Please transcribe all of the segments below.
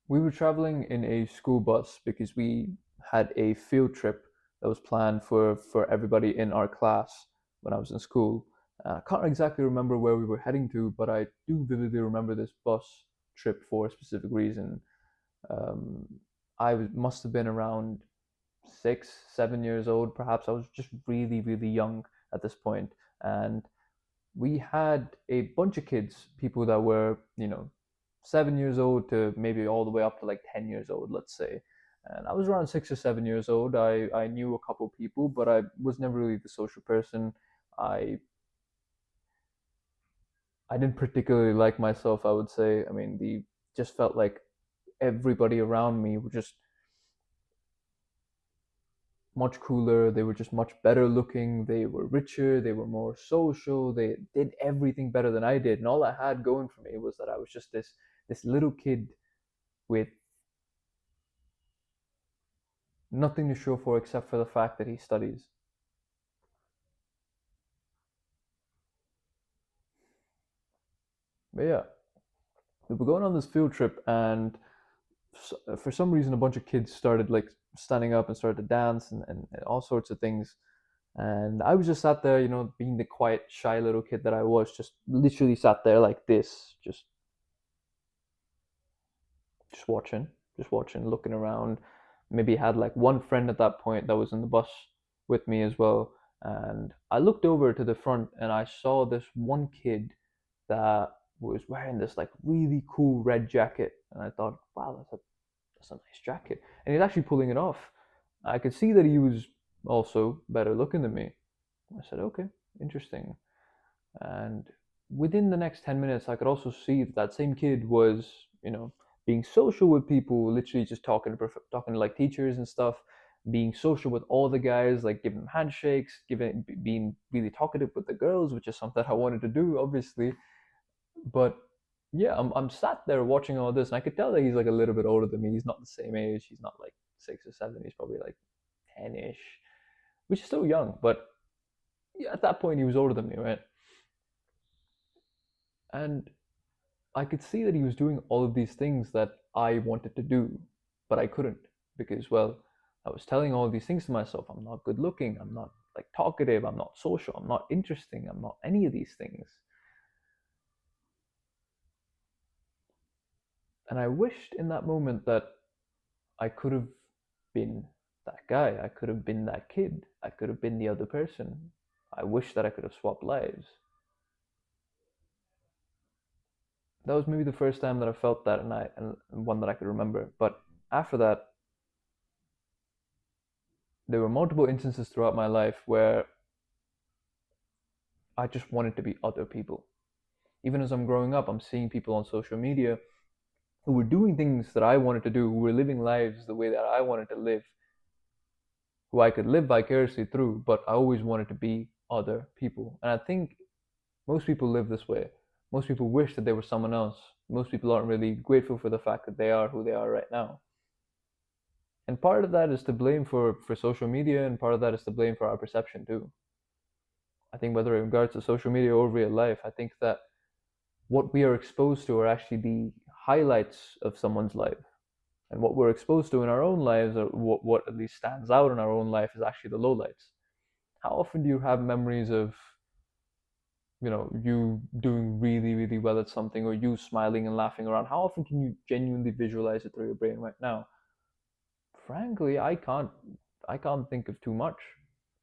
We were traveling in a school bus because we had a field trip that was planned for everybody in our class when I was in school. I can't exactly remember where we were heading to, but I do vividly remember this bus trip for a specific reason. Um, must have been around 6, 7 years old, perhaps. I was just really, really young at this point, and we had a bunch of kids, people that were, 7 years old to maybe all the way up to like 10 years old, let's say. And I was around 6 or 7 years old. I knew a couple of people, but I was never really the social person. I I didn't particularly like myself, I would say. I mean, the just felt like everybody around me were just much cooler. They were just much better looking. They were richer. They were more social. They did everything better than I did. And all I had going for me was that I was just this little kid with nothing to show for except for the fact that he studies. But yeah, we were going on this field trip, and for some reason, a bunch of kids started like standing up and started to dance and all sorts of things. And I was just sat there, being the quiet, shy little kid that I was, just literally sat there like this, just watching, looking around. Maybe had like one friend at that point that was in the bus with me as well. And I looked over to the front and I saw this one kid that was wearing this like really cool red jacket. And I thought, wow, that's a nice jacket. And he's actually pulling it off. I could see that he was also better looking than me. I said, okay, interesting. And within the next 10 minutes, I could also see that that same kid was, being social with people, literally just talking to like teachers and stuff, being social with all the guys, like giving them handshakes, being really talkative with the girls, which is something I wanted to do, obviously. But yeah, I'm sat there watching all this, and I could tell that he's like a little bit older than me. He's not the same age. He's not like 6 or 7. He's probably like 10-ish, which is still young. But yeah, at that point, he was older than me, right? And I could see that he was doing all of these things that I wanted to do, but I couldn't because, well, I was telling all of these things to myself. I'm not good looking. I'm not like talkative. I'm not social. I'm not interesting. I'm not any of these things. And I wished in that moment that I could have been that guy. I could have been that kid. I could have been the other person. I wish that I could have swapped lives. That was maybe the first time that I felt that, and one that I could remember. But after that, there were multiple instances throughout my life where I just wanted to be other people. Even as I'm growing up, I'm seeing people on social media who were doing things that I wanted to do, who were living lives the way that I wanted to live, who I could live vicariously through, but I always wanted to be other people. And I think most people live this way. Most people wish that they were someone else. Most people aren't really grateful for the fact that they are who they are right now. And part of that is to blame for social media, and part of that is to blame for our perception too. I think whether in regards to social media or real life, I think that what we are exposed to are actually the highlights of someone's life. And what we're exposed to in our own lives, or what at least stands out in our own life, is actually the lowlights. How often do you have memories of, you doing really, really well at something, or you smiling and laughing around? How often can you genuinely visualize it through your brain right now? Frankly, I can't think of too much.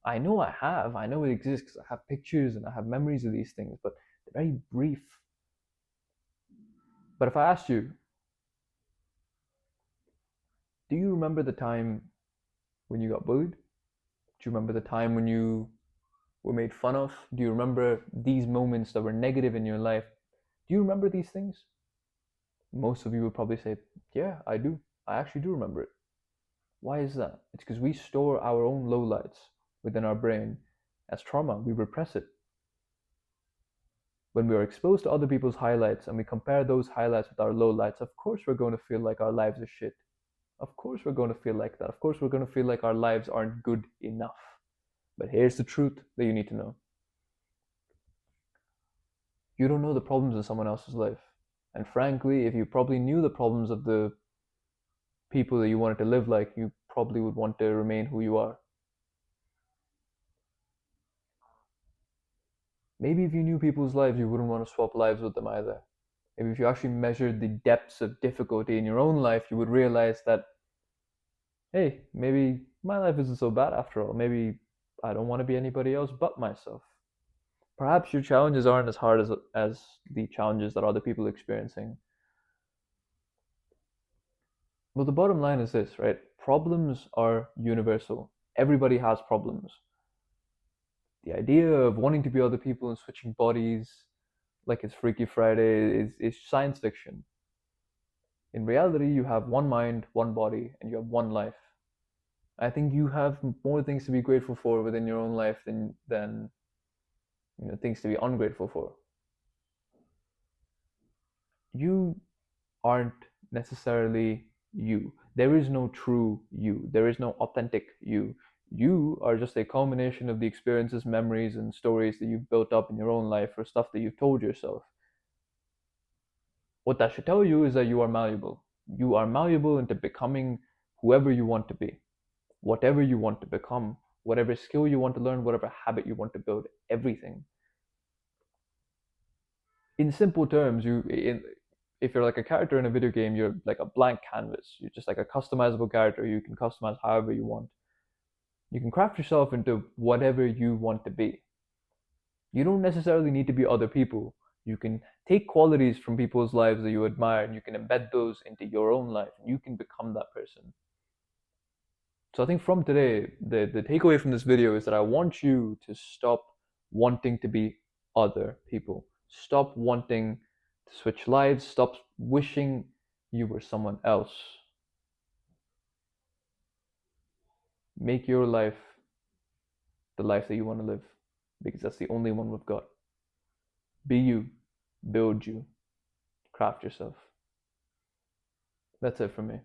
I know it exists because I have pictures and I have memories of these things, but they're very brief. But if I asked you, do you remember the time when you got bullied? Do you remember the time when you were made fun of? Do you remember these moments that were negative in your life? Do you remember these things? Most of you would probably say, yeah, I do. I actually do remember it. Why is that? It's because we store our own lowlights within our brain as trauma. We repress it. When we are exposed to other people's highlights and we compare those highlights with our lowlights, of course we're going to feel like our lives are shit. Of course we're going to feel like that. Of course we're going to feel like our lives aren't good enough. But here's the truth that you need to know. You don't know the problems in someone else's life. And frankly, if you probably knew the problems of the people that you wanted to live like, you probably would want to remain who you are. Maybe if you knew people's lives, you wouldn't want to swap lives with them either. Maybe if you actually measured the depths of difficulty in your own life, you would realize that, hey, maybe my life isn't so bad after all. Maybe I don't want to be anybody else but myself. Perhaps your challenges aren't as hard as the challenges that other people are experiencing. But the bottom line is this, right? Problems are universal. Everybody has problems. The idea of wanting to be other people and switching bodies like it's Freaky Friday is science fiction. In reality, you have one mind, one body, and you have one life. I think you have more things to be grateful for within your own life than things to be ungrateful for. You aren't necessarily you. There is no true you. There is no authentic you. You are just a culmination of the experiences, memories, and stories that you've built up in your own life or stuff that you've told yourself. What that should tell you is that you are malleable. You are malleable into becoming whoever you want to be, whatever you want to become, whatever skill you want to learn, whatever habit you want to build, everything. In simple terms, if you're like a character in a video game, you're like a blank canvas. You're just like a customizable character. You can customize however you want. You can craft yourself into whatever you want to be. You don't necessarily need to be other people. You can take qualities from people's lives that you admire and you can embed those into your own life and you can become that person. So I think from today, the takeaway from this video is that I want you to stop wanting to be other people. Stop wanting to switch lives. Stop wishing you were someone else. Make your life the life that you want to live because that's the only one we've got. Be you, build you, craft yourself. That's it for me.